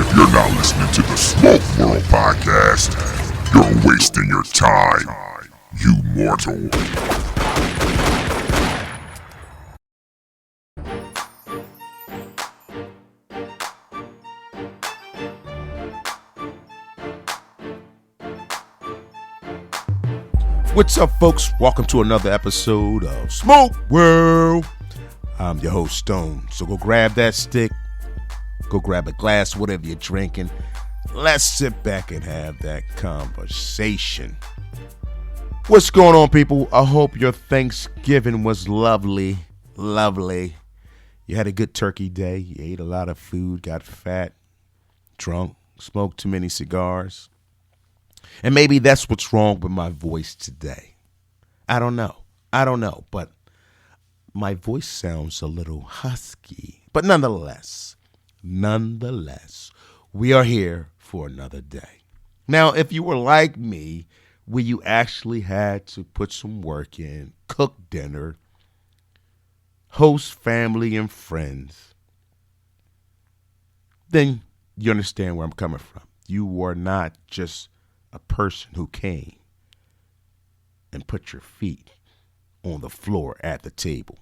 If you're not listening to the Smoke World Podcast, you're wasting your time, you mortal. What's up, folks? Welcome to another episode of Smoke World. I'm your host, Stone. So go grab that stick, go grab a glass, whatever you're drinking. Let's sit back and have that conversation. What's going on, people? I hope your Thanksgiving was lovely, lovely. You had a good turkey day. You ate a lot of food, got fat, drunk, smoked too many cigars. And maybe that's what's wrong with my voice today. I don't know, but my voice sounds a little husky. But nonetheless, we are here for another day. Now, if you were like me, where you actually had to put some work in, cook dinner, host family and friends, then you understand where I'm coming from. You were not just a person who came and put your feet on the floor at the table.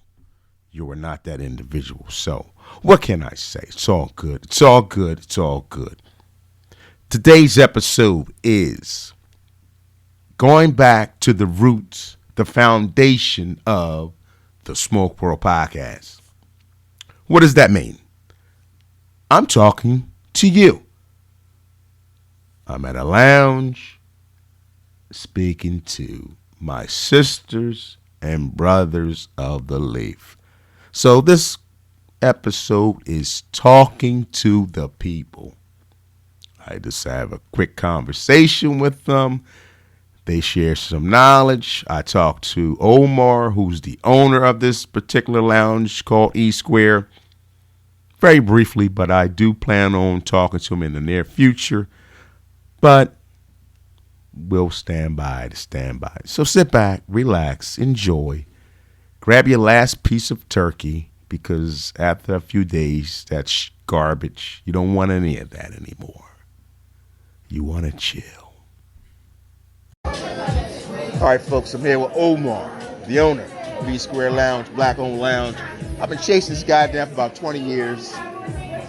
You were not that individual. So what can I say? It's all good. It's all good. It's all good. Today's episode is going back to the roots, the foundation of the Smoke World Podcast. What does that mean? I'm talking to you. I'm at a lounge speaking to my sisters and brothers of the Leaf. So this episode is talking to the people. I just have a quick conversation with them. They share some knowledge. I talked to Omar, who's the owner of this particular lounge called E Square. Very briefly, but I do plan on talking to him in the near future. But we'll stand by. So sit back, relax, enjoy. Grab your last piece of turkey because after a few days, that's garbage. You don't want any of that anymore. You want to chill. All right, folks, I'm here with Omar, the owner of E Square Lounge, Black-owned lounge. I've been chasing this guy down for about 20 years.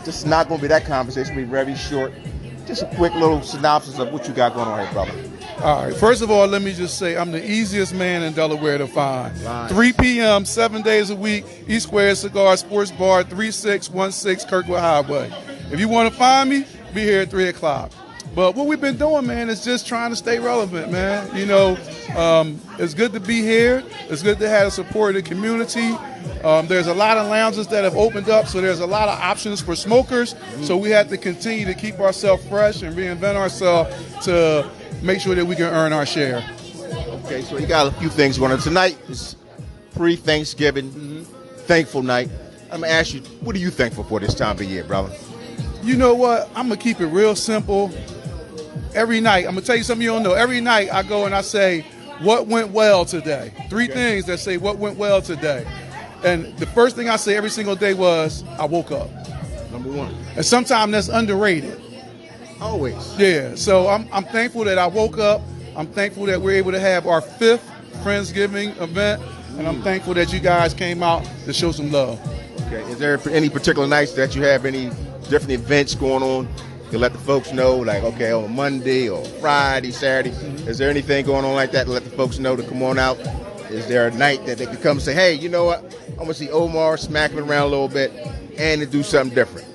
This is not going to be that conversation. It'll be very short. Just a quick little synopsis of what you got going on here, brother. All right. First of all, let me just say I'm the easiest man in Delaware to find. Nice. 3 p.m., 7 days a week, E Square Cigar Sports Bar, 3616 Kirkwood Highway. If you want to find me, be here at 3 o'clock. But what we've been doing, man, is just trying to stay relevant, man. You know, it's good to be here. It's good to have the support of the community. There's a lot of lounges that have opened up, so there's a lot of options for smokers. So we have to continue to keep ourselves fresh and reinvent ourselves to make sure that we can earn our share. Okay, so you got a few things going on. Tonight is pre-Thanksgiving, thankful night. I'm going to ask you, what are you thankful for this time of year, brother? You know what? I'm going to keep it real simple. Every night, I'm going to tell you something you don't know. Every night I go and I say, what went well today? Three things that say what went well today. And the first thing I say every single day was, I woke up. Number one. And sometimes that's underrated. Always. Yeah, so I'm thankful that I woke up. I'm thankful that we're able to have our 5th Friendsgiving event. And I'm thankful that you guys came out to show some love. Okay, is there any particular nights that you have any different events going on? You let the folks know, like, okay, on Monday or Friday, Saturday. Is there anything going on like that to let the folks know to come on out? Is there a night that they can come and say, hey, you know what? I'm going to see Omar, smack him around a little bit, and to do something different?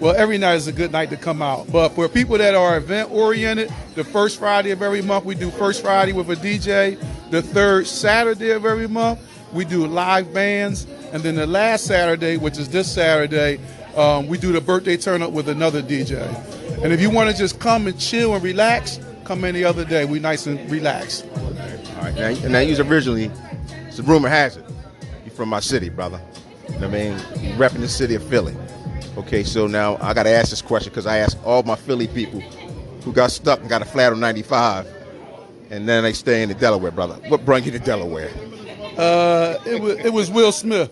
Well, every night is a good night to come out. But for people that are event-oriented, the first Friday of every month, we do First Friday with a DJ. The third Saturday of every month, we do live bands. And then the last Saturday, which is this Saturday, we do the birthday turn-up with another DJ. And if you want to just come and chill and relax, come any other day. We nice and relaxed. All right. Now you originally, so rumor has it, you're from my city, brother. You know what I mean? You're repping the city of Philly. Okay, so now I got to ask this question because I asked all my Philly people who got stuck and got a flat on 95, and then they stay in Delaware, brother. What brought you to Delaware? It was Will Smith.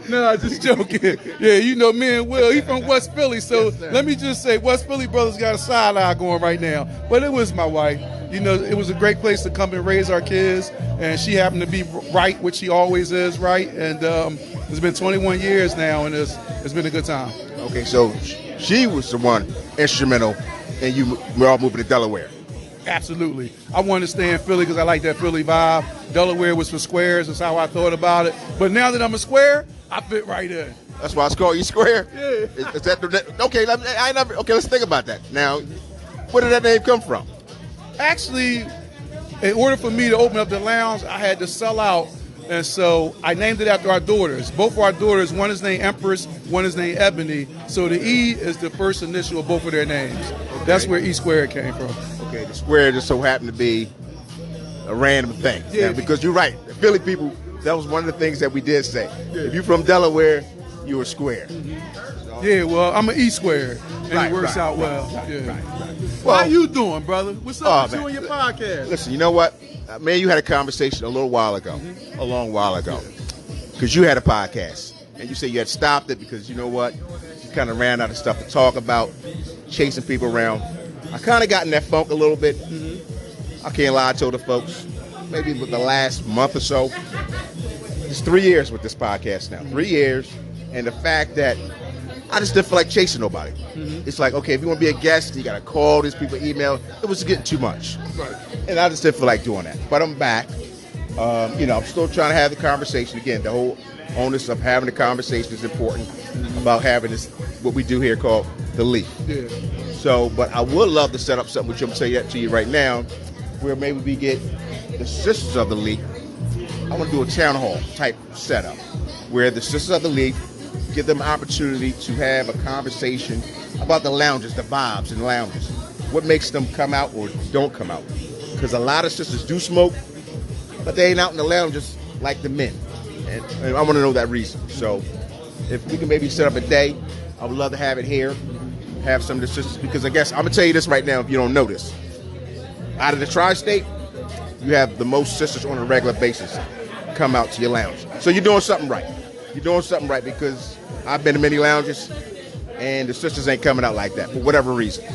No, just joking. Yeah, you know me and Will, he from West Philly, so let me just say, West Philly brothers got a side eye going right now. But it was my wife. You know, it was a great place to come and raise our kids, and she happened to be right, which she always is, right? And it's been 21 years now, and it's been a good time. Okay, so she was the one instrumental in we're all moving to Delaware. Absolutely. I wanted to stay in Philly because I like that Philly vibe. Delaware was for squares. That's how I thought about it. But now that I'm a square, I fit right in. That's why it's called E Square? Yeah. Is that okay, let's think about that. Now, where did that name come from? Actually, in order for me to open up the lounge, I had to sell out. And so I named it after our daughters. Both of our daughters, one is named Empress, one is named Ebony. So the E is the first initial of both of their names. Okay. That's where E Squared came from. Okay, the square just so happened to be a random thing. Yeah. Now, because you're right, the Philly people, that was one of the things that we did say. Yeah. If you're from Delaware, you're a square. Mm-hmm. Yeah, well, I'm an E Squared, and it works out well. Right. Well, how you doing, brother? What's up with you and your podcast? Listen, you know what? Man, you had a conversation a little while ago, a long while ago, because you had a podcast, and you said you had stopped it because, you know what, you kind of ran out of stuff to talk about, chasing people around. I kind of got in that funk a little bit. I can't lie, I told the folks, maybe with the last month or so, it's 3 years with this podcast now, 3 years, and the fact that I just didn't feel like chasing nobody. It's like, okay, if you want to be a guest, you got to call these people, email. It was getting too much. Right. And I just didn't feel like doing that. But I'm back. I'm still trying to have the conversation. Again, the whole onus of having the conversation is important about having this, what we do here called The Leaf. Yeah. So, but I would love to set up something, which I'm going to say that to you right now, where maybe we get the Sisters of the Leaf. I want to do a town hall type setup where the Sisters of the Leaf give them an opportunity to have a conversation about the lounges, the vibes in lounges. What makes them come out or don't come out. Because a lot of sisters do smoke, but they ain't out in the lounges like the men. And I want to know that reason. So if we can maybe set up a day, I would love to have it here, have some of the sisters, because I guess I'm going to tell you this right now if you don't know this. Out of the tri-state, you have the most sisters on a regular basis come out to your lounge. So you're doing something right. You're doing something right, because I've been to many lounges, and the sisters ain't coming out like that for whatever reason.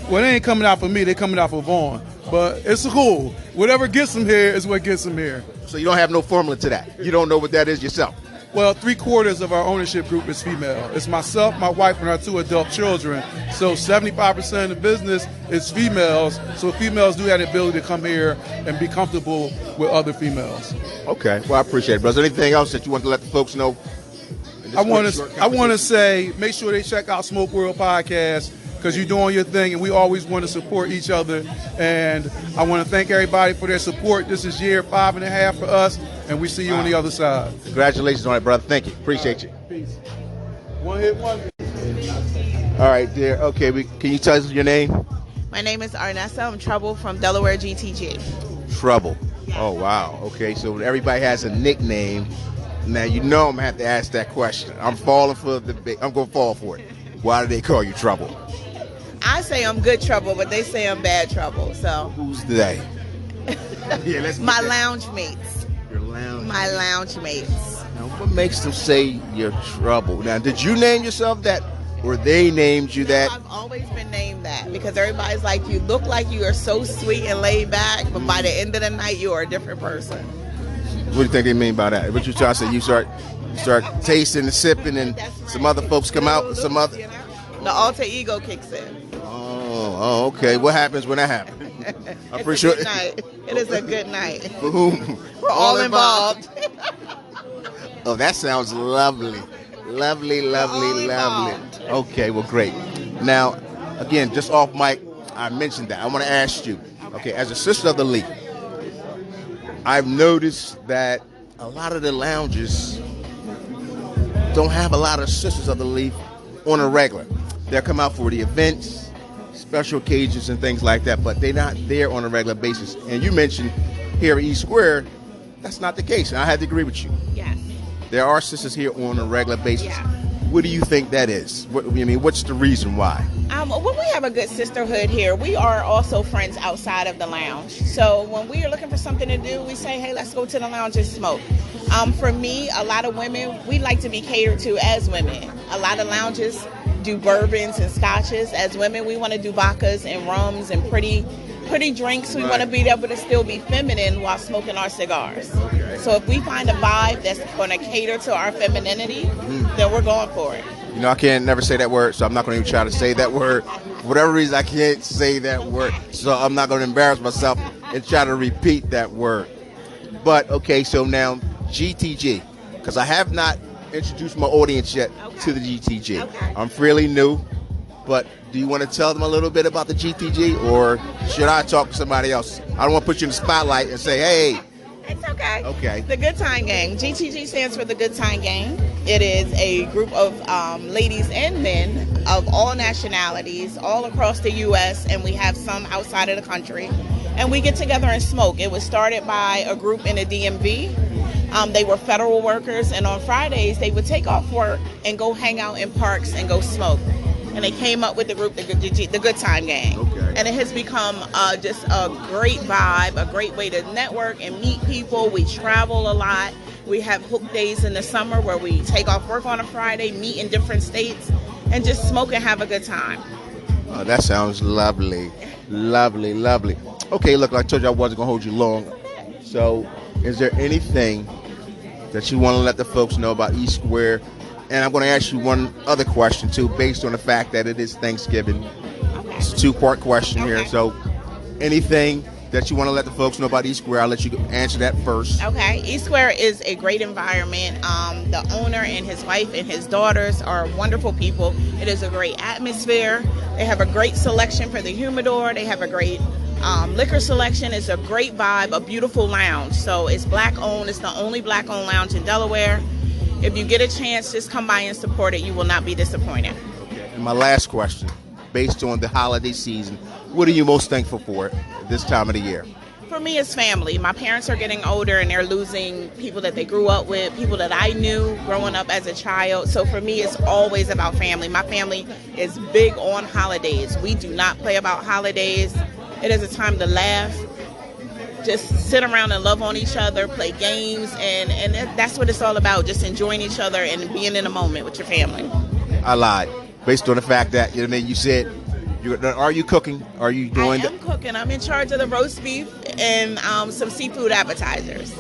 Well, they ain't coming out for me. They coming out for Vaughn. But it's cool. Whatever gets them here is what gets them here. So you don't have no formula to that. You don't know what that is yourself. Well, 3/4 of our ownership group is female. It's myself, my wife, and our 2 adult children. So 75% of the business is females. So females do have the ability to come here and be comfortable with other females. Okay. Well, I appreciate it, brother. Anything else that you want to let the folks know? I want to say, make sure they check out Smoke World Podcast, because you're doing your thing, and we always want to support each other. And I want to thank everybody for their support. This is year 5.5 for us, and we see you on the other side. Congratulations on it, brother. Thank you. Appreciate you. Peace. One hit wonder. All right, dear. Okay, can you tell us your name? My name is Arnessa. I'm Trouble from Delaware GTG. Trouble. Oh, wow. Okay, so everybody has a nickname. Now, you know I'm going to have to ask that question. I'm going to fall for it. Why do they call you Trouble? I say I'm good trouble, but they say I'm bad trouble. So who's they? My lounge mates. Your lounge. My lounge mates. Now, what makes them say you're Trouble? Now, did you name yourself that, or they named you that? I've always been named that because everybody's like, you look like you are so sweet and laid back, but by the end of the night, you are a different person. What do you think they mean by that? What you trying to say? You start tasting and sipping, and some other folks come out, and some other. The alter ego kicks in. Oh, okay. What happens when that happens? I'm pretty sure. It is a good night. For whom? We're all involved. Oh, that sounds lovely. Lovely. Okay, well, great. Now, again, just off mic, I mentioned that. I want to ask you, okay, as a sister of the league, I've noticed that a lot of the lounges don't have a lot of sisters of the leaf on a regular. They'll come out for the events, special occasions, and things like that, but they're not there on a regular basis. And you mentioned here at E Square, that's not the case. And I had to agree with you. Yes. There are sisters here on a regular basis. Yeah. What do you think that is? What's the reason why? Well, we have a good sisterhood here. We are also friends outside of the lounge. So when we are looking for something to do, we say, hey, let's go to the lounge and smoke. For me, a lot of women, we like to be catered to as women. A lot of lounges do bourbons and scotches. As women, we want to do vodkas and rums and pretty drinks. We want to be able to still be feminine while smoking our cigars. Okay. So if we find a vibe that's going to cater to our femininity, then we're going for it. I can't never say that word, so I'm not going to even try to say that word. For whatever reason, I can't say that word, so I'm not going to embarrass myself and try to repeat that word. But, okay, so now GTG, because I have not introduced my audience yet to the GTG. Okay. I'm fairly new, but do you want to tell them a little bit about the GTG, or should I talk to somebody else? I don't want to put you in the spotlight and say, hey. It's okay. Okay. The Good Time Gang. GTG stands for the Good Time Gang. It is a group of ladies and men of all nationalities, all across the U.S., and we have some outside of the country. And we get together and smoke. It was started by a group in the DMV. They were federal workers, and on Fridays, they would take off work and go hang out in parks and go smoke. And they came up with the group, the Good Time Gang. Okay. And it has become just a great vibe, a great way to network and meet people. We travel a lot. We have hook days in the summer where we take off work on a Friday, meet in different states, and just smoke and have a good time. Oh, that sounds lovely. Lovely, lovely. Okay, look, like I told you I wasn't going to hold you long. So, is there anything that you want to let the folks know about E Square? And I'm going to ask you one other question, too, based on the fact that it is Thanksgiving. Okay. It's a two-part question here. Okay. So anything that you want to let the folks know about E Square, I'll let you answer that first. Okay. E Square is a great environment. The owner and his wife and his daughters are wonderful people. It is a great atmosphere. They have a great selection for the humidor. They have a great liquor selection. It's a great vibe, a beautiful lounge. So it's Black-owned. It's the only Black-owned lounge in Delaware. If you get a chance, just come by and support it. You will not be disappointed. Okay. And my last question, based on the holiday season, what are you most thankful for at this time of the year? For me, it's family. My parents are getting older and they're losing people that they grew up with, people that I knew growing up as a child. So for me, it's always about family. My family is big on holidays. We do not play about holidays. It is a time to laugh, just sit around and love on each other, play games, and that's what it's all about, just enjoying each other and being in a moment with your family. I lied. Based on the fact that, you said, are you cooking? Are you doing I am cooking. I'm in charge of the roast beef and some seafood appetizers.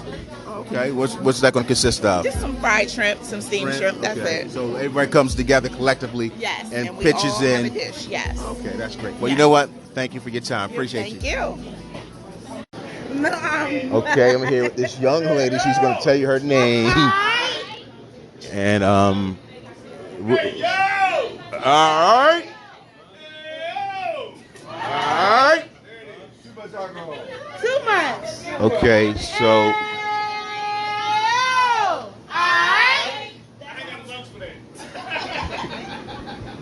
Okay. What's that going to consist of? Just some fried shrimp, some steamed shrimp, that's Okay. it. So everybody comes together collectively Yes, and we pitches all in. have a dish, yes. Okay, that's great. Well, Yes. you know what? Thank you for your time. Appreciate Thank you. you. Okay, I'm here with this young lady. She's going to tell you her name. And all right. All right. Too much. Okay, so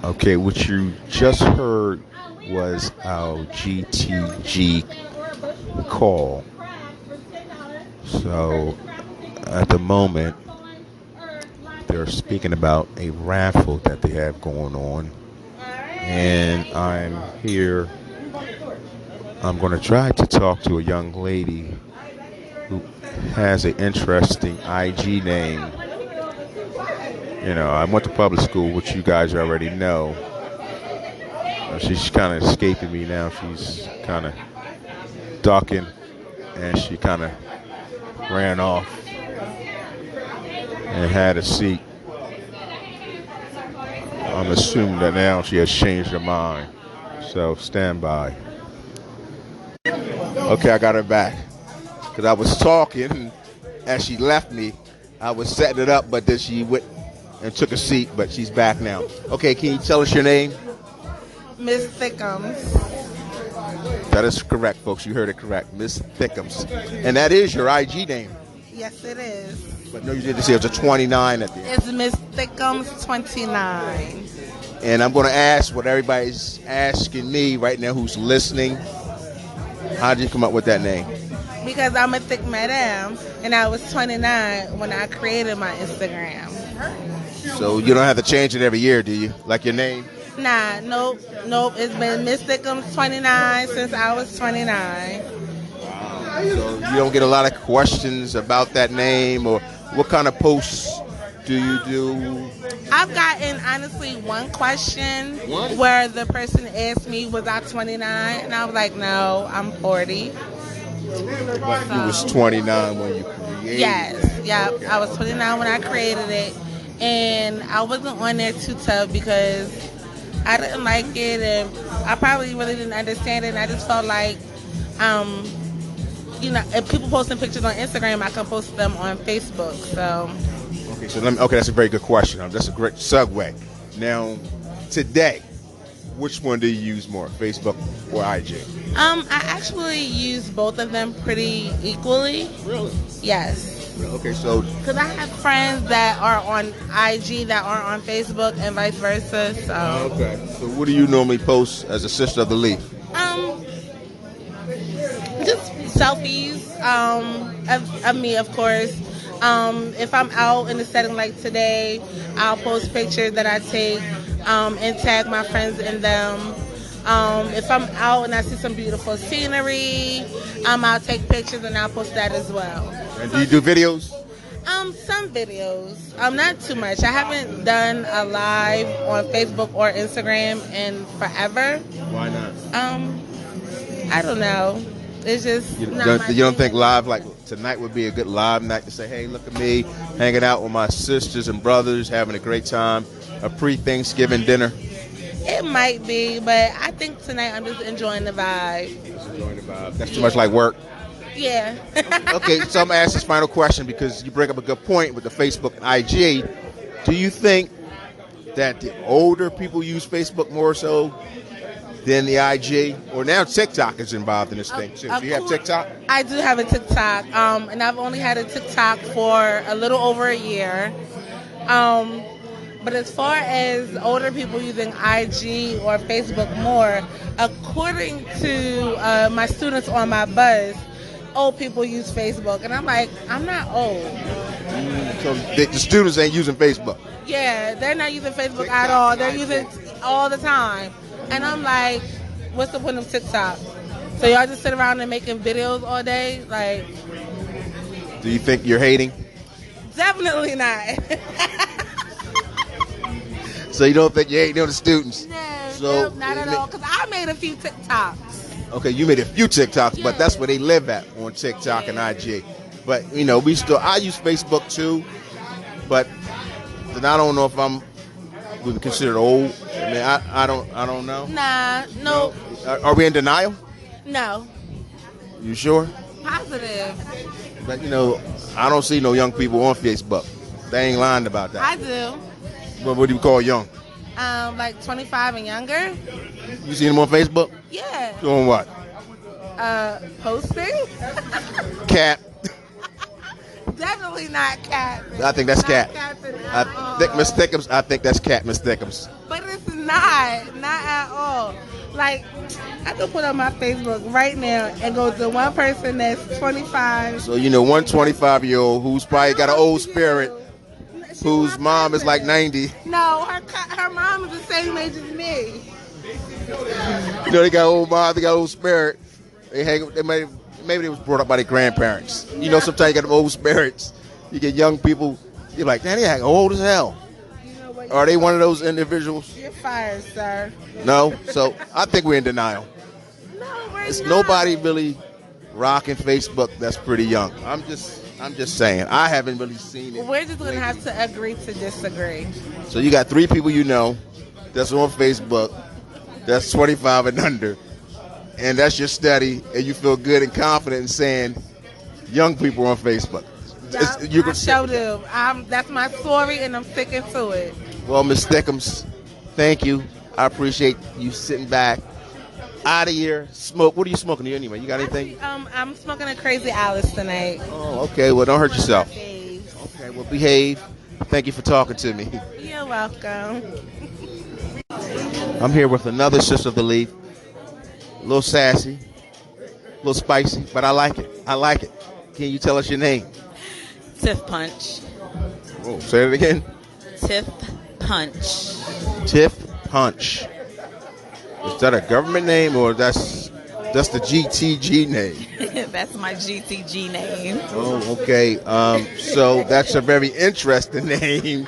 okay, what you just heard was our GTG call. So at the moment, they're speaking about a raffle that they have going on. And I'm here. I'm going to try to talk to a young lady who has an interesting IG name. I went to public school, which you guys already know. She's kind of escaping me now. She's kind of ducking, and she kind of ran off and had a seat. I'm assuming that now she has changed her mind. So stand by. Okay, I got her back. Because I was talking, and as she left me, I was setting it up, but then she went and took a seat, but she's back now. Okay, can you tell us your name? Miss Thickums. That is correct, folks. You heard it correct. Miss Thickums. And that is your IG name. Yes, it is. But no, you didn't say it was a 29 at the end. It's Miss Thickums 29. And I'm going to ask what everybody's asking me right now who's listening. How did you come up with that name? Because I'm a thick madam, and I was 29 when I created my Instagram. So you don't have to change it every year, do you? Like your name? Nah, nope. It's been Miss Thickums 29 since I was 29. So you don't get a lot of questions about that name, or what kind of posts do you do? I've gotten, honestly, one question One? where the person asked me, was I 29? And I was like, no, I'm 40. But you was 29 when you created Yes, that. yeah. Okay. I was 29 when I created it. And I wasn't on there too tough because I didn't like it, and I probably really didn't understand it. And I just felt like, if people posting pictures on Instagram, I can post them on Facebook. So, Okay, that's a very good question. That's a great segue. Now, today, which one do you use more, Facebook or IG? I actually use both of them pretty equally. Really? Yes. Okay, so Because I have friends that are on IG that aren't on Facebook and vice versa. So, okay. So what do you normally post as a sister of the leaf? just selfies of me, of course. If I'm out in a setting like today, I'll post pictures that I take and tag my friends in them. If I'm out and I see some beautiful scenery, I'll take pictures and I'll post that as well. And do you do videos? Some videos. Not too much. I haven't done a live on Facebook or Instagram in forever. Why not? I don't know. It's just You not don't, my you don't thing. think live, like tonight would be a good live night to say, hey, look at me, hanging out with my sisters and brothers, having a great time, a pre-Thanksgiving dinner? It might be, but I think tonight I'm just enjoying the vibe. Just enjoying the vibe. That's too much like work. Yeah. Okay, so I'm going to ask this final question because you bring up a good point with the Facebook and IG. Do you think that the older people use Facebook more so than the IG? Or now TikTok is involved in this thing too. Do you have TikTok? I do have a TikTok, and I've only had a TikTok for a little over a year. But as far as older people using IG or Facebook more, according to my students on my bus, old people use Facebook. And I'm like, I'm not old. So the students ain't using Facebook. Yeah, they're not using Facebook at all. They're using it all the time. And I'm like, what's the point of TikTok? So y'all just sit around and making videos all day? Like, Do you think you're hating? definitely not. So you don't think you're hating on the students? No, not at all. Because I made a few TikToks. Okay, you made a few TikToks, but that's where they live at, on TikTok and IG. But I use Facebook too, but then I don't know if I'm would be considered old. I mean, I don't know. Nah, no, Are we in denial? no. You sure? Positive. But I don't see no young people on Facebook. They ain't lying about that. I do. What do you call young? Like 25 and younger. You see them on Facebook? Yeah. Doing what? Posting. Cat. Definitely not cat. I think that's Not cat. Catherine at I all. think Miss Thickums. I think that's cat, Miss Thickums. But it's not at all. Like, I could put on my Facebook right now and go to one person that's 25. So one 25-year-old who's probably got an old spirit, whose mom is like 90. No, her mom is the same age as me. They got old mom, they got old spirit. Maybe they was brought up by their grandparents. Sometimes you get them old spirits. You get young people, you're like, damn, they act old as hell. You know what? Are they one of those individuals? You're fired, sir. No? So I think we're in denial. No, we're It's not. nobody really rocking Facebook that's pretty young. I'm just saying. I haven't really seen it. We're just going to have to agree to disagree. So you got 3 people that's on Facebook that's 25 and under, and that's your study, and you feel good and confident in saying young people on Facebook. You I can sure do. That's my story, and I'm sticking to it. Well, Miss Thickums, thank you. I appreciate you sitting back. Out of here. Smoke. What are you smoking here anyway? You got anything? I'm smoking a Crazy Alice tonight. Oh, okay. Well, don't hurt yourself. Okay. Okay. Well, behave. Thank you for talking to me. You're welcome. I'm here with another sister of the leaf. A little sassy, a little spicy, but I like it. I like it. Can you tell us your name? Tiff Punch. Oh, say it again. Tiff Punch. Tiff Punch. Is that a government name or that's the GTG name? That's my GTG name. Oh, okay. So that's a very interesting name.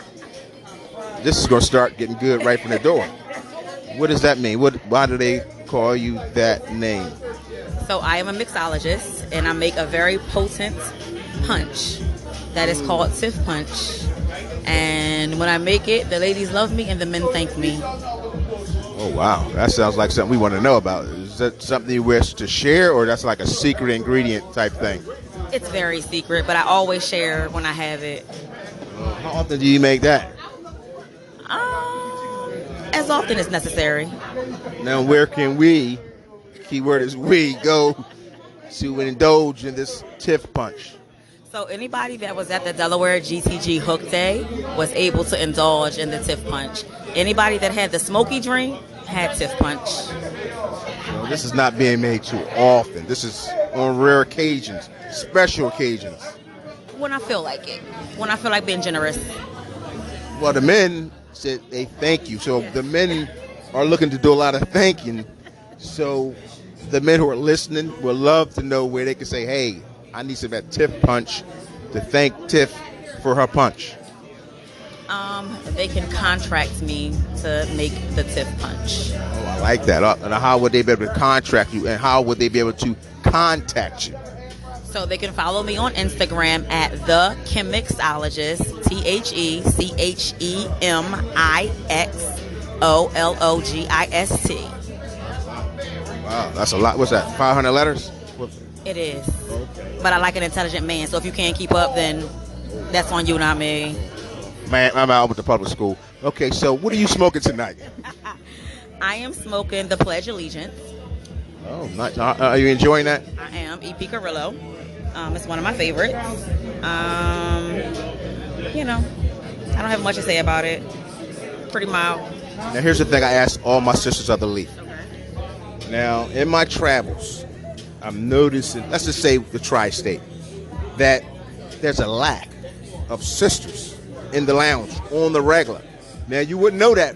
This is going to start getting good right from the door. What does that mean? Why do they call you that name? So I am a mixologist, and I make a very potent punch that is called Tiff Punch. And when I make it, the ladies love me and the men thank me. Oh, wow. That sounds like something we want to know about. Is that something you wish to share, or that's like a secret ingredient type thing? It's very secret, but I always share when I have it. How often do you make that? As often as necessary. Now, where can we, keyword is we, go to indulge in this Tiff Punch? So anybody that was at the Delaware GTG Hook Day was able to indulge in the Tiff Punch. Anybody that had the smoky drink had Tiff Punch. So this is not being made too often. This is on rare occasions, special occasions. When I feel like it. When I feel like being generous. Well, the men said they thank you. So the men are looking to do a lot of thanking. So the men who are listening will love to know where they can say, hey, I need some of that Tiff Punch to thank Tiff for her punch. They can contract me to make the Tiff Punch. Oh, I like that. And how would they be able to contract you, and how would they be able to contact you? So they can follow me on Instagram at the Chemixologist, TheChemixologist. Wow, that's a lot. What's that? 500 letters? It is. Okay. But I like an intelligent man, so if you can't keep up, then that's on you, not me. Man, I'm out with the public school. Okay, so what are you smoking tonight? I am smoking the Pledge Allegiance. Oh, nice. Are you enjoying that? I am. E.P. Carrillo. It's one of my favorites. You know, I don't have much to say about it. Pretty mild. Now, here's the thing I asked all my sisters of the leaf. Okay. Now, in my travels, I'm noticing, let's just say the tri-state, that there's a lack of sisters in the lounge on the regular. Now, you wouldn't know that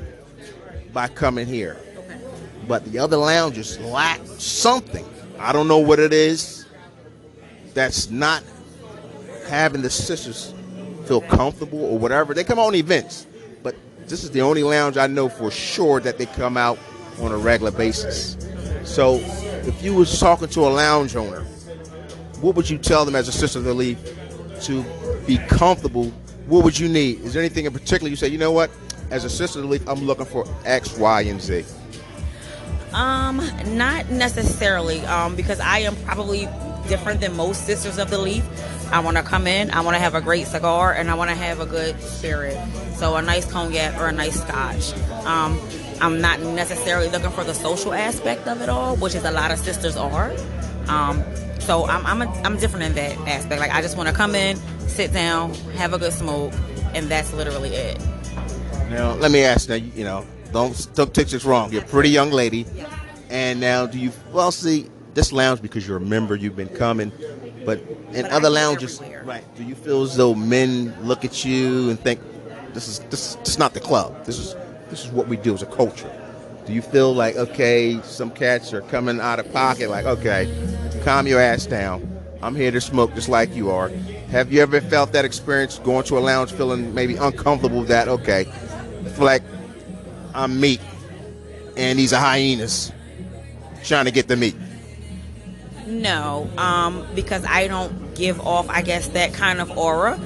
by coming here. Okay. But the other lounges lack something. I don't know what it is that's not having the sisters feel comfortable or whatever. They come on events, but this is the only lounge I know for sure that they come out on a regular basis. So if you was talking to a lounge owner, what would you tell them as a sister of the leaf to be comfortable? What would you need? Is there anything in particular you say, you know what, as a sister of the leaf, I'm looking for X, Y, and Z? Not necessarily, because I am probably different than most sisters of the leaf. I want to come in, I want to have a great cigar, and I want to have a good spirit. So a nice cognac or a nice scotch. I'm not necessarily looking for the social aspect of it all, which is a lot of sisters are. So I'm different in that aspect. Like, I just want to come in, sit down, have a good smoke, and that's literally it. Now, let me ask. Now, you know, don't take this wrong. You're a pretty young lady, and now see this lounge because you're a member, you've been coming, but in other lounges, right? Do you feel as though men look at you and think this is not the club? This is what we do as a culture. Do you feel like, okay, some cats are coming out of pocket, like, okay, calm your ass down. I'm here to smoke just like you are. Have you ever felt that experience going to a lounge feeling maybe uncomfortable with that, okay, I feel like I'm meat and these are hyenas trying to get the meat? No, because I don't give off, I guess, that kind of aura.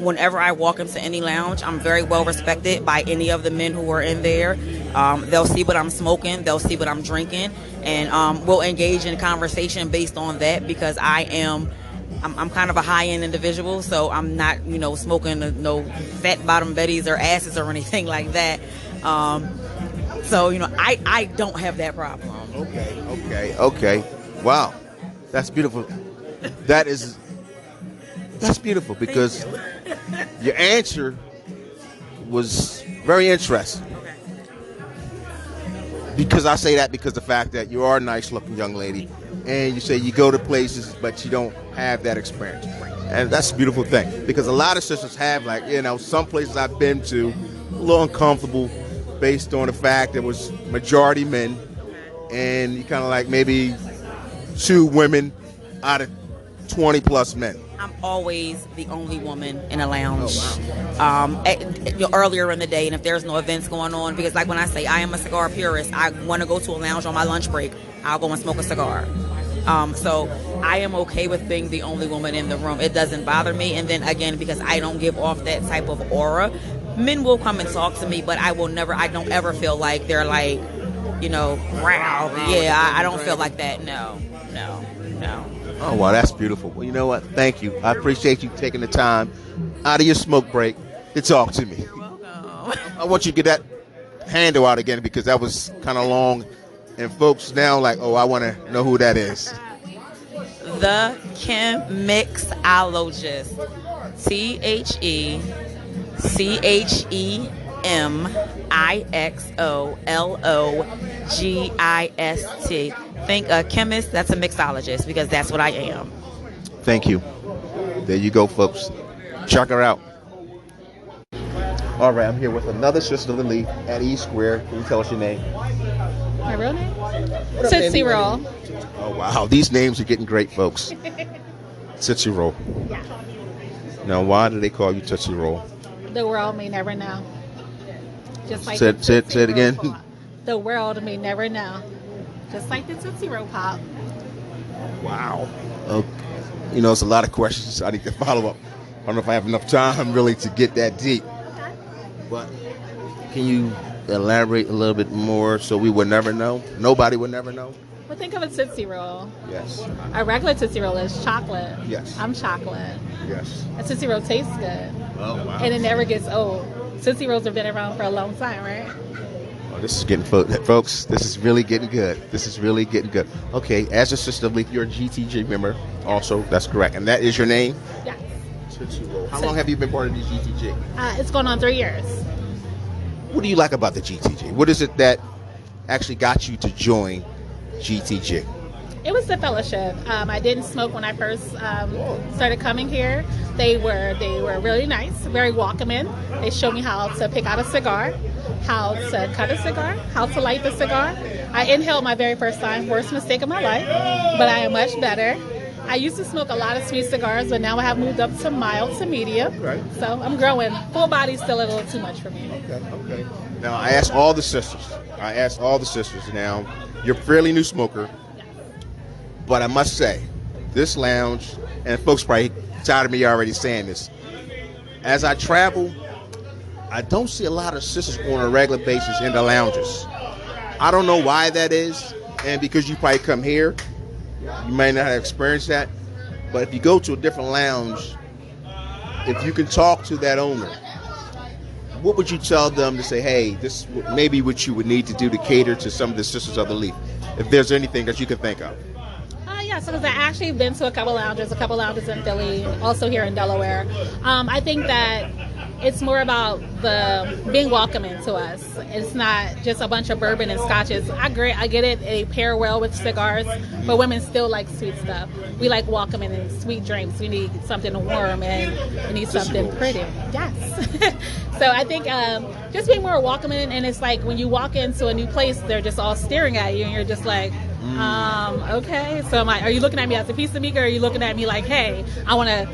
Whenever I walk into any lounge, I'm very well respected by any of the men who are in there. They'll see what I'm smoking, they'll see what I'm drinking, and we'll engage in conversation based on that, because I'm kind of a high-end individual, so I'm not, smoking no fat bottom betties or asses or anything like that. So, I don't have that problem. Okay. Wow. That's beautiful. That's beautiful, because your answer was very interesting. Okay. Because I say that because the fact that you are a nice-looking young lady, and you say you go to places, but you don't have that experience. And that's a beautiful thing, because a lot of sisters have, some places I've been to, a little uncomfortable based on the fact it was majority men, and you kind of like maybe 2 women out of 20 plus men. I'm always the only woman in a lounge. Oh, Earlier in the day, and if there's no events going on, because like when I say I am a cigar purist, I want to go to a lounge on my lunch break, I'll go and smoke a cigar. So I am okay with being the only woman in the room. It doesn't bother me. And then again, because I don't give off that type of aura, men will come and talk to me, but I don't ever feel like they're like, wow. Yeah, I don't feel like that. No. Oh, wow, that's beautiful. Well, you know what? Thank you. I appreciate you taking the time out of your smoke break to talk to me. You're welcome. I want you to get that handle out again because that was kind of long. And folks now like, oh, I want to know who that is. The Chemixologist. Chemixologist. Think a chemist, that's a mixologist, because that's what I am. Thank you. There you go, folks. Check her out. All right, I'm here with another sister of the leaf at E Square. Can you tell us your name? My real name? up, Tootsie baby? Roll. Oh, wow. These names are getting great, folks. Tootsie Roll. Yeah. Now, why do they call you Tootsie Roll? The world may never know. Just like Say the it Tootsie Roll again. Pop. The world may never know. Just like the Tootsie Roll Pop. Wow. Okay. You know, it's a lot of questions I need to follow up. I don't know if I have enough time really to get that deep. But can you elaborate a little bit more so we would never know? Nobody would never know? Well, think of a Tootsie Roll. Yes. A regular Tootsie Roll is chocolate. Yes. I'm chocolate. Yes. A Tootsie Roll tastes good. Oh, wow. And it never gets old. Tootsie Rolls have been around for a long time, right? Oh, this is getting, folks, this is really getting good. This is really getting good. Okay, as a sister leaf, you're a GTG member also. That's correct. And that is your name? Yeah. Tootsie Roll. How long have you been part of the GTG? It's going on 3 years. What do you like about the GTG? What is it that actually got you to join GTG? It was the fellowship. I didn't smoke when I first started coming here. They were really nice, very welcoming. They showed me how to pick out a cigar, how to cut a cigar, how to light the cigar. I inhaled my very first time, worst mistake of my life, but I am much better. I used to smoke a lot of sweet cigars, but now I have moved up to mild to medium. Right. So I'm growing. Full body's still a little too much for me. Okay. Now, I asked all the sisters now, you're a fairly new smoker, but I must say, this lounge, and folks probably tired of me already saying this, as I travel, I don't see a lot of sisters on a regular basis in the lounges. I don't know why that is, and because you probably come here, you may not have experienced that, but if you go to a different lounge, if you can talk to that owner, what would you tell them to say, hey, this may be what you would need to do to cater to some of the sisters of the leaf, if there's anything that you can think of? Yeah, so I've actually been to a couple lounges in Philly, also here in Delaware. I think that it's more about the being welcoming to us. It's not just a bunch of bourbon and scotches. I get it, they pair well with cigars, but women still like sweet stuff. We like welcoming and sweet drinks. We need something warm and we need something pretty. Yes. So I think just being more welcoming, and it's like when you walk into a new place, they're just all staring at you and you're just like, okay, so are you looking at me as a piece of meat, or are you looking at me like, hey, I want to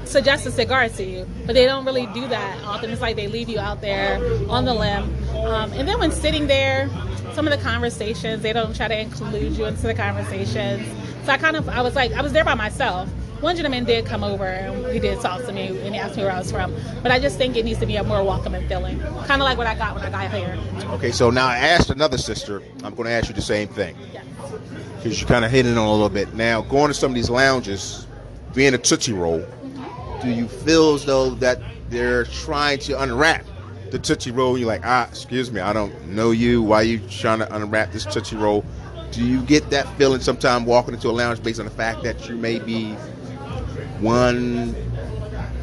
suggest a cigar to you? But they don't really do that often. It's like they leave you out there on the limb. And then when sitting there, some of the conversations, they don't try to include you into the conversations. So I was there by myself. One gentleman did come over and he did talk to me and he asked me where I was from. But I just think it needs to be a more welcoming feeling. Kind of like what I got when I got here. Okay, so now I asked another sister, I'm going to ask you the same thing. Yes. Because you kind of hit it on a little bit. Now, going to some of these lounges, being a Tootsie Roll, do you feel as though that they're trying to unwrap the Tootsie Roll? You're like, excuse me, I don't know you. Why are you trying to unwrap this Tootsie Roll? Do you get that feeling sometime walking into a lounge based on the fact that you may be 1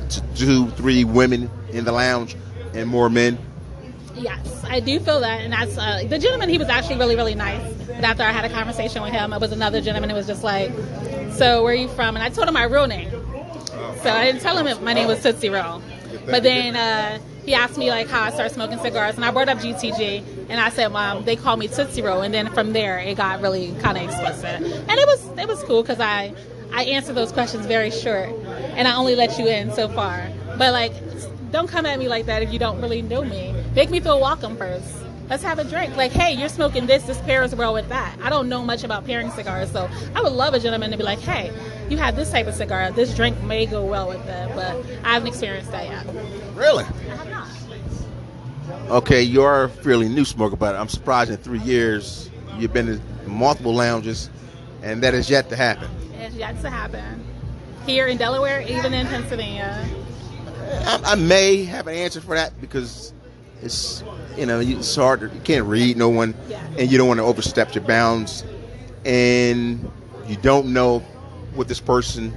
to 2, 3 women in the lounge and more men? Yes, I do feel that, and that's the gentleman. He was actually really, really nice. But after I had a conversation with him, it was another gentleman who was just like, "So where are you from?" And I told him my real name. So I didn't tell him my name was Tootsie Roll. But then he asked me like how I started smoking cigars, and I brought up GTG, and I said, they call me Tootsie Roll, and then from there it got really kind of explicit, and it was cool because I answered those questions very short, and I only let you in so far. But like, don't come at me like that if you don't really know me. Make me feel welcome first. Let's have a drink. Like, hey, you're smoking this pairs well with that. I don't know much about pairing cigars, so I would love a gentleman to be like, hey, you have this type of cigar. This drink may go well with that, but I haven't experienced that yet. Really? I have not. Okay, you're a fairly new smoker, but I'm surprised in 3 years you've been to multiple lounges, and that is yet to happen. It's yet to happen. Here in Delaware, even in Pennsylvania. I may have an answer for that because it's, it's hard. You can't read no one, and you don't want to overstep your bounds, and you don't know what this person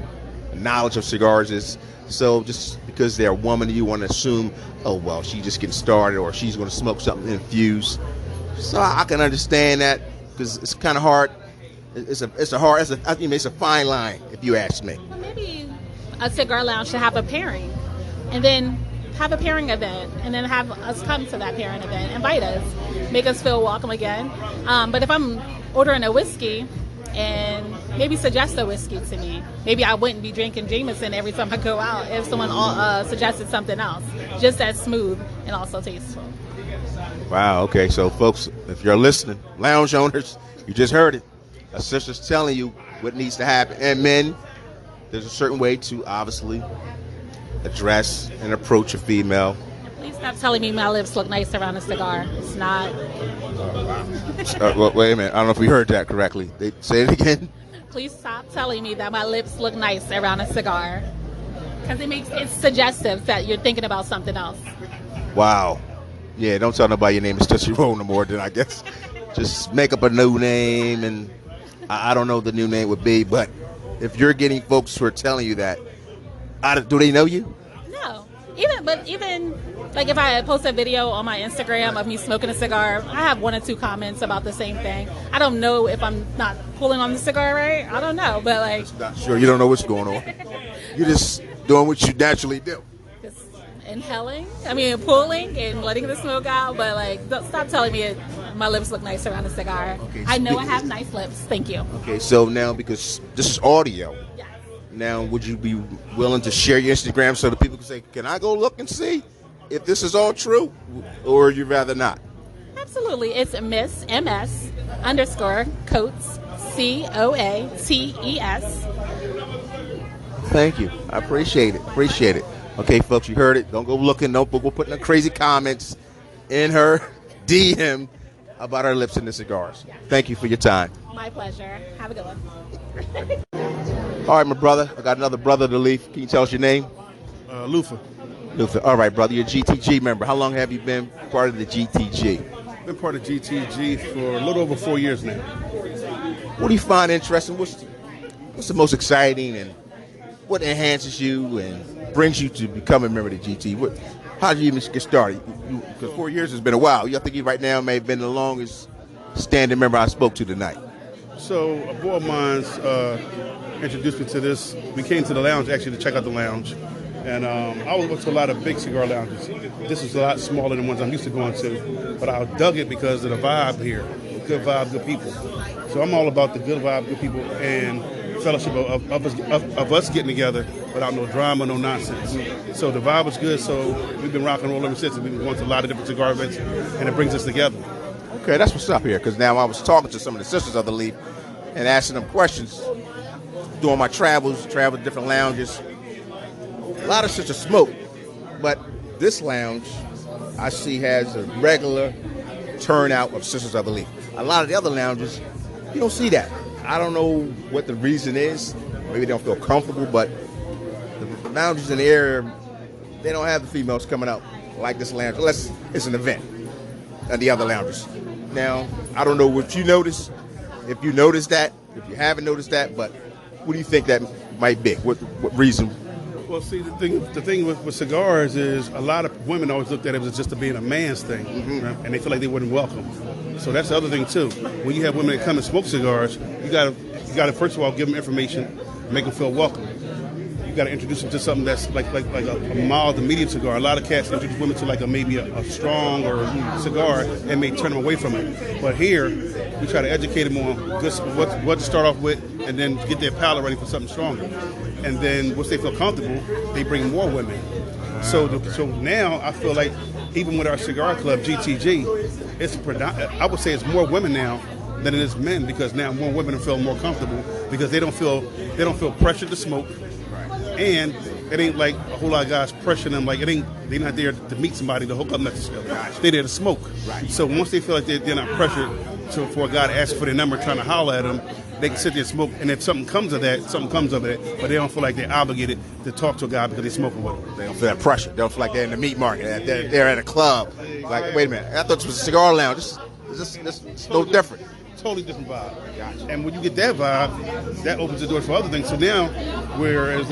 knowledge of cigars is. So just because they're a woman, you want to assume, oh well, she's just getting started, or she's going to smoke something infused. So I can understand that because it's kind of hard. I think it's a fine line, if you ask me. Well, maybe a cigar lounge should have a pairing, and then have a pairing event, and then have us come to that pairing event, invite us, make us feel welcome again. But if I'm ordering a whiskey, and maybe suggest a whiskey to me, maybe I wouldn't be drinking Jameson every time I go out if someone suggested something else, just as smooth and also tasteful. Wow, okay, so folks, if you're listening, lounge owners, you just heard it. A sister's telling you what needs to happen. And men, there's a certain way to obviously address and approach a female. Please stop telling me my lips look nice around a cigar. It's not. Wait a minute. I don't know if we heard that correctly. Say it again. Please stop telling me that my lips look nice around a cigar. Because it's suggestive that you're thinking about something else. Wow. Yeah, don't tell nobody your name is Tootsie Roll no more, then I guess. Just make up a new name, and I don't know what the new name would be, but if you're getting folks who are telling you that, do they know you? No. Even like if I post a video on my Instagram of me smoking a cigar, I have 1 or 2 comments about the same thing. I don't know if I'm not pulling on the cigar right. I don't know, but like. Not sure. You don't know what's going on. You're just doing what you naturally do. Just inhaling. Pulling and letting the smoke out, but like, don't stop telling me my lips look nice around a cigar. Okay, I know I have nice lips. Thank you. Okay, so now because this is audio. Yes. Now, would you be willing to share your Instagram so that people can say, can I go look and see if this is all true, or you'd rather not? Absolutely. It's Miss MS _Coates COATES. Thank you. I appreciate it. Okay, folks, you heard it. Don't go looking. Don't go putting the crazy comments in her DM about her lips and the cigars. Yes. Thank you for your time. My pleasure. Have a good one. All right, my brother. I got another brother to leave. Can you tell us your name? Luther. All right, brother. You're a GTG member. How long have you been part of the GTG? Been part of GTG for a little over 4 years now. What do you find interesting? What's the most exciting, and what enhances you and brings you to become a member of the GT? How did you even get started? Because 4 years has been a while. I think you right now may have been the longest standing member I spoke to tonight. So a boy of mine's introduced me to this. We came to the lounge actually to check out the lounge. And I was going to a lot of big cigar lounges. This was a lot smaller than ones I'm used to going to. But I dug it because of the vibe here. Good vibe, good people. So I'm all about the good vibe, good people, and fellowship of us getting together without no drama, no nonsense. So the vibe was good, so we've been rocking and rolling ever since. We've been going to a lot of different cigar events, and it brings us together. Okay, that's what's up here, because now I was talking to some of the sisters of the league and asking them questions during my travels, travel to different lounges. A lot of sisters smoke, but this lounge I see has a regular turnout of sisters of the league. A lot of the other lounges, you don't see that. I don't know what the reason is. Maybe they don't feel comfortable, but the lounges in the area, they don't have the females coming out like this lounge, unless it's an event at the other lounges. Now, I don't know what you noticed, if you noticed that, if you haven't noticed that, but what do you think that might be? What reason? Well, see, the thing with cigars is a lot of women always looked at it as just being a man's thing, right? And they feel like they weren't welcome. So that's the other thing too. When you have women that come and smoke cigars, you gotta first of all give them information, make them feel welcome. you got to introduce them to something that's like a mild to medium cigar. A lot of cats introduce women to like maybe a strong or cigar and may turn them away from it. But here, we try to educate them on what to start off with, and then get their palate ready for something stronger. And then once they feel comfortable, they bring more women. So now I feel like even with our cigar club GTG, I would say it's more women now than it is men, because now more women feel more comfortable because they don't feel pressured to smoke, and it ain't like a whole lot of guys pressuring them. Like they're not there to meet somebody to hook up necessarily. They're there to smoke. Right. So once they feel like they're not pressured for a guy to ask for their number, trying to holler at them, they can sit there and smoke. And if something comes of that, something comes of it. But they don't feel like they're obligated to talk to a guy because they're smoking with him. They don't feel that pressure. They don't feel like they're in the meat market. They're at a club. Like, wait a minute, I thought this was a cigar lounge. This is no different. Totally different vibe. Gotcha. And when you get that vibe, that opens the door for other things. So now, where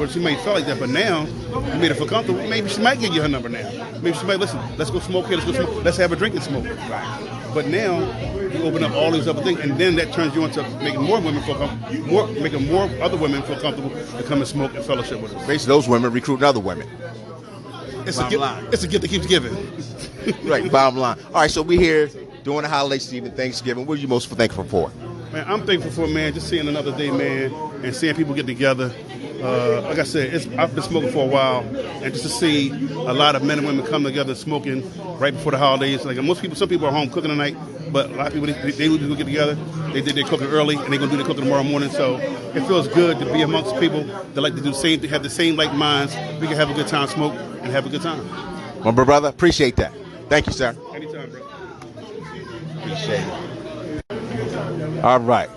she may feel like that, but now you made her feel comfortable. Maybe she might give you her number now. Maybe she might listen. Let's go smoke here. Let's have a drink and smoke. Right. But now you open up all these other things, and then that turns you into making more women feel comfortable, making more other women feel comfortable to come and smoke and fellowship with us. Basically, those women recruiting other women. It's a gift that keeps giving. Right. Bottom line. All right. So we here during the holiday season, Thanksgiving. What are you most thankful for? Man, I'm thankful for, man, just seeing another day, man, and seeing people get together. Like I said, I've been smoking for a while, and just to see a lot of men and women come together smoking right before the holidays. Like some people are home cooking tonight, but a lot of people, they will get together. They did their cooking early, and they're going to do their cooking tomorrow morning. So it feels good to be amongst people that like to do the same, have the same like minds. We can have a good time, smoke, and have a good time. My brother, appreciate that. Thank you, sir. Anytime, bro. Appreciate it. All right.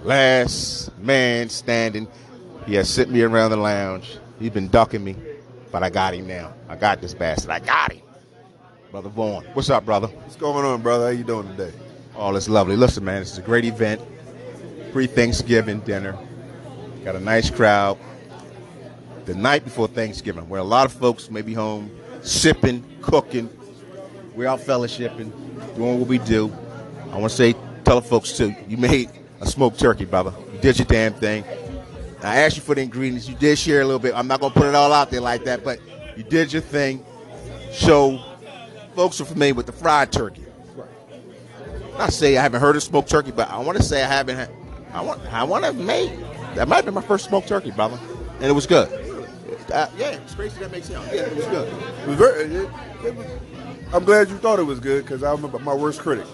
Last man standing. He has sent me around the lounge. He's been ducking me, but I got him now. I got this bastard. I got him. Brother Vaughn. What's up, brother? What's going on, brother? How you doing today? Oh, it's lovely. Listen, man, this is a great event. Pre-Thanksgiving dinner. Got a nice crowd. The night before Thanksgiving, where a lot of folks may be home, sipping, cooking. We're out fellowshipping, doing what we do. I want to tell the folks, too, you made a smoked turkey, brother. You did your damn thing. I asked you for the ingredients. You did share a little bit. I'm not going to put it all out there like that, but you did your thing. So folks are familiar with the fried turkey. Not say I haven't heard of smoked turkey, but I want to say that might have been my first smoked turkey, brother. And it was good. Yeah, it's crazy that makes sense. Yeah, it was good. It was I'm glad you thought it was good, because I remember my worst critic.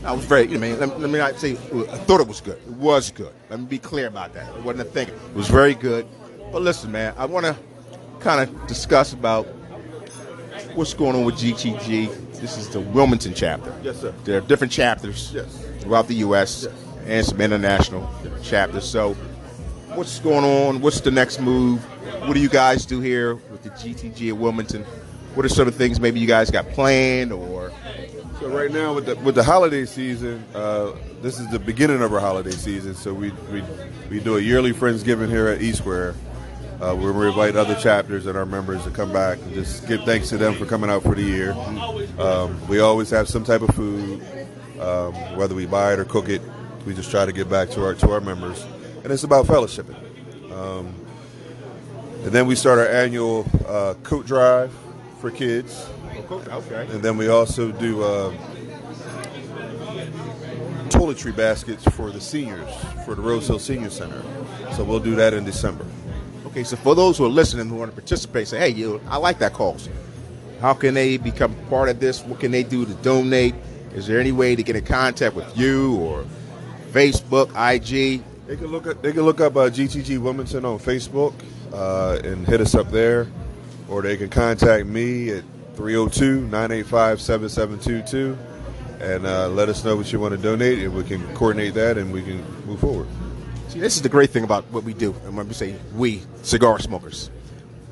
I was very, let me not say I thought it was good. It was good. Let me be clear about that. It wasn't a thing. It was very good. But listen, man, I want to kind of discuss about what's going on with GTG. This is the Wilmington chapter. Yes, sir. There are different chapters throughout the U.S. And some international chapters. So what's going on? What's the next move? What do you guys do here with the GTG at Wilmington? What are sort of things maybe you guys got planned or? So right now with the holiday season, this is the beginning of our holiday season. So we do a yearly Friendsgiving here at E Square, where we invite other chapters and our members to come back and just give thanks to them for coming out for the year. We always have some type of food, whether we buy it or cook it. We just try to give back to our members, and it's about fellowshipping. And then we start our annual coat drive for kids. Okay. And then we also do toiletry baskets for the seniors, for the Rose Hill Senior Center. So we'll do that in December. Okay, so for those who are listening who want to participate, say, hey, I like that cause. How can they become part of this? What can they do to donate? Is there any way to get in contact with you or Facebook, IG? They can look up GTG Wilmington on Facebook and hit us up there, or they can contact me at 302-985-7722 and let us know what you want to donate, and we can coordinate that and we can move forward. See, this is the great thing about what we do, and when we say we, cigar smokers.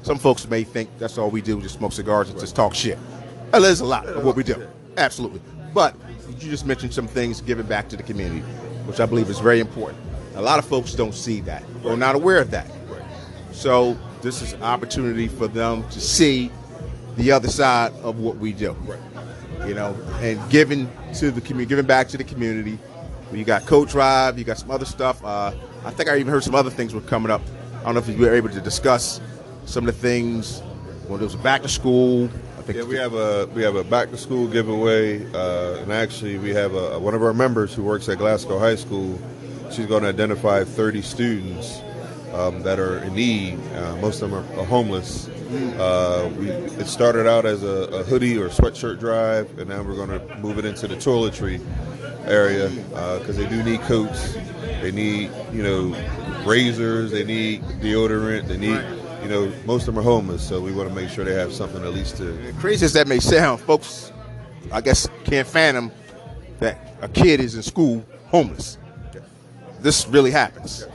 Some folks may think that's all we do, just smoke cigars and just talk shit. Well, there's a lot of what we do, absolutely. But you just mentioned some things giving back to the community, which I believe is very important. A lot of folks don't see that or not aware of that. So this is an opportunity for them to see the other side of what we do, and giving to the community, giving back to the community. You got coat drive, you got some other stuff. I think I even heard some other things were coming up I don't know if you were able to discuss some of the things when it was back to school. I think we have a back to school giveaway, and actually we have one of our members who works at Glasgow High School. She's going to identify 30 students that are in need. Most of them are homeless. It started out as a hoodie or sweatshirt drive, and now we're going to move it into the toiletry area because they do need coats. They need, razors. They need deodorant. They need, most of them are homeless, so we want to make sure they have something at least to. Crazy as that may sound, folks, I guess can't fathom that a kid is in school homeless. This really happens.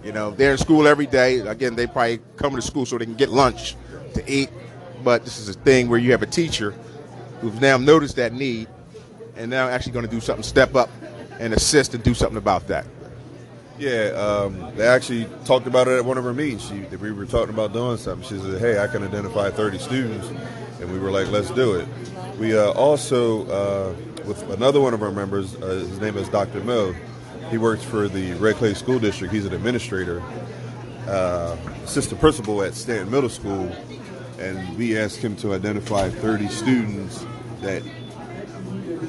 They're in school every day. Again, they probably come to school so they can get lunch to eat, but this is a thing where you have a teacher who's now noticed that need and now actually going to do something, step up and assist and do something about that. Yeah, they actually talked about it at one of our meetings. We were talking about doing something. She said, hey, I can identify 30 students, and we were like, let's do it. We also, with another one of our members, his name is Dr. Mill. He works for the Red Clay School District. He's an administrator, assistant principal at Stanton Middle School, and we asked him to identify 30 students that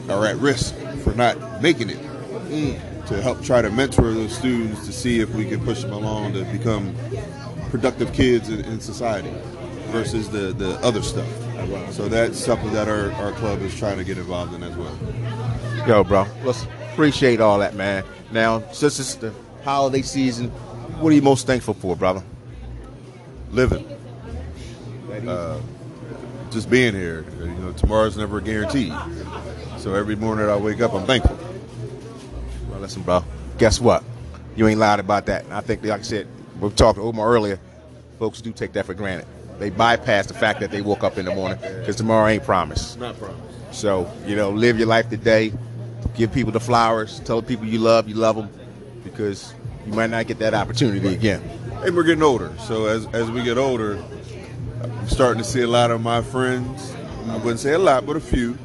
are at risk for not making it, to help try to mentor those students to see if we can push them along to become productive kids in society versus the other stuff. So that's something that our club is trying to get involved in as well. Yo, bro, let's appreciate all that, man. Now, since it's the holiday season, what are you most thankful for, brother? Living. Just being here. Tomorrow's never guaranteed. So every morning I wake up, I'm thankful. Well, listen, bro, guess what? You ain't lied about that. And I think, like I said, we talked to Omar earlier, folks do take that for granted. They bypass the fact that they woke up in the morning because tomorrow ain't promised. Not promised. So, live your life today. Give people the flowers. Tell the people you love them, because you might not get that opportunity again. And we're getting older. So as we get older, I'm starting to see a lot of my friends. I wouldn't say a lot, but a few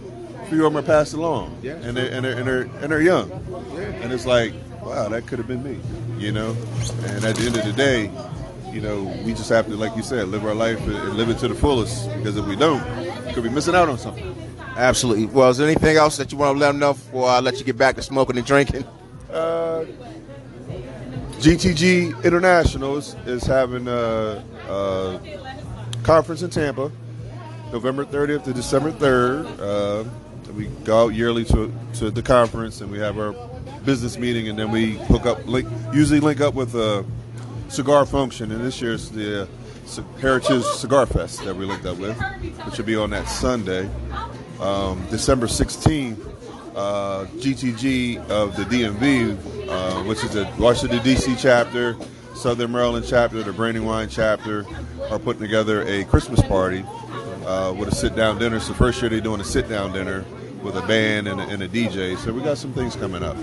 of them are passed along. Yeah. And they're young. Yeah. And it's like, wow, that could have been me. And at the end of the day, we just have to, like you said, live our life and live it to the fullest. Because if we don't, we could be missing out on something. Absolutely. Well, is there anything else that you want to let them know before I let you get back to smoking and drinking? GTG International is having a conference in Tampa, November 30th to December 3rd. We go out yearly to the conference, and we have our business meeting, and then we usually link up with a cigar function, and this year's the Heritage Cigar Fest that we linked up with, which will be on that Sunday. December 16th, GTG of the DMV, which is the Washington, D.C. chapter, Southern Maryland chapter, the Brandywine chapter, are putting together a Christmas party with a sit-down dinner. It's the first year they're doing a sit-down dinner with a band and a DJ. So we got some things coming up.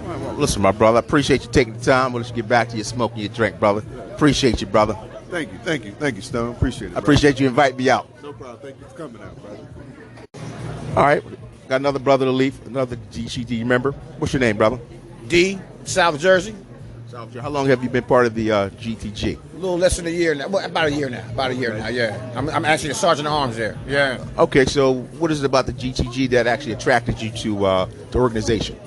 Well, listen, my brother, I appreciate you taking the time. We'll let you get back to your smoking your drink, brother. Appreciate you, brother. Thank you, Stone. Appreciate it. I appreciate you inviting me out. No problem. Thank you for coming out, brother. All right, got another brother to leave, another GCD member. What's your name, brother? D, South Jersey. South Jersey. How long have you been part of the GTG? A little less than a year now. Well, about a year now. Yeah. I'm actually a sergeant at arms there. Yeah. Okay, so what is it about the GTG that actually attracted you to the organization?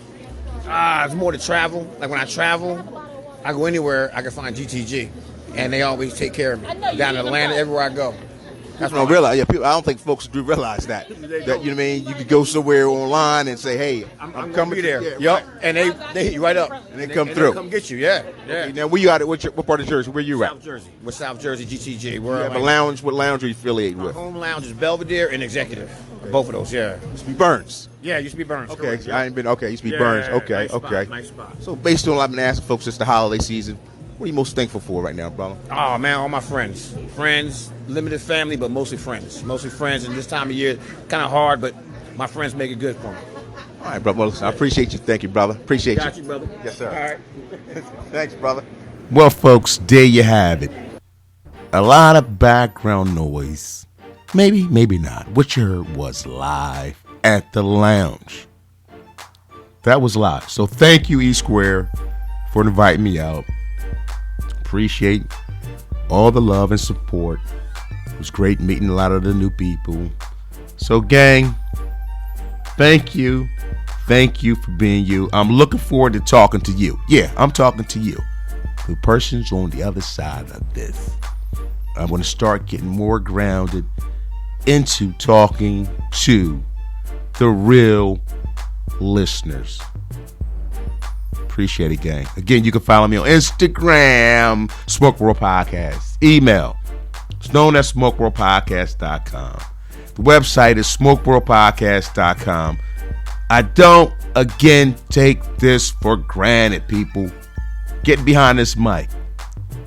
It's more to travel. Like when I travel, I go anywhere I can find GTG, and they always take care of me. Down in Atlanta, everywhere I go. That's what I realize. Yeah, people, I don't think folks do realize that. That, you know what I mean? You could go somewhere online and say, hey, I'm coming there. Yeah, yep. And they hit you right up. And they come through. They come get you, yeah. Okay, now, where you at? What part of Jersey? Where you at? South Jersey. We're South Jersey GTG. We're a lounge. What lounge are you affiliated with? Home lounge is Belvedere and Executive. Both of those, yeah. Used to be Burns. Yeah, used to be Burns. Okay, correct, yeah. I ain't been. Okay, used to be Burns. Okay, Nice spot. So based on what I've been asking folks, it's the holiday season. What are you most thankful for right now, brother? Oh, man, all my friends. Friends, limited family, but mostly friends. Mostly friends, and this time of year, kind of hard, but my friends make it good for me. All right, brother. Well, listen, I appreciate you. Thank you, brother. Appreciate Got you, brother. Yes, sir. All right. Thanks, brother. Well, folks, there you have it. A lot of background noise. Maybe, maybe not. What you heard was live at the lounge. That was live. So thank you, E Square, for inviting me out. Appreciate all the love and support. It was great meeting a lot of the new people. So, gang, thank you. Thank you for being you. I'm looking forward to talking to you. Yeah, I'm talking to you. The person's on the other side of this. I'm going to start getting more grounded into talking to the real listeners. Appreciate it, gang. Again, you can follow me on Instagram, Smoke World Podcast. Email, it's known as smokeworldpodcast.com. The website is smokeworldpodcast.com. I don't, again, take this for granted, people. Getting behind this mic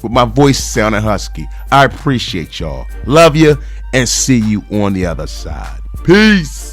with my voice sounding husky. I appreciate y'all. Love you and see you on the other side. Peace.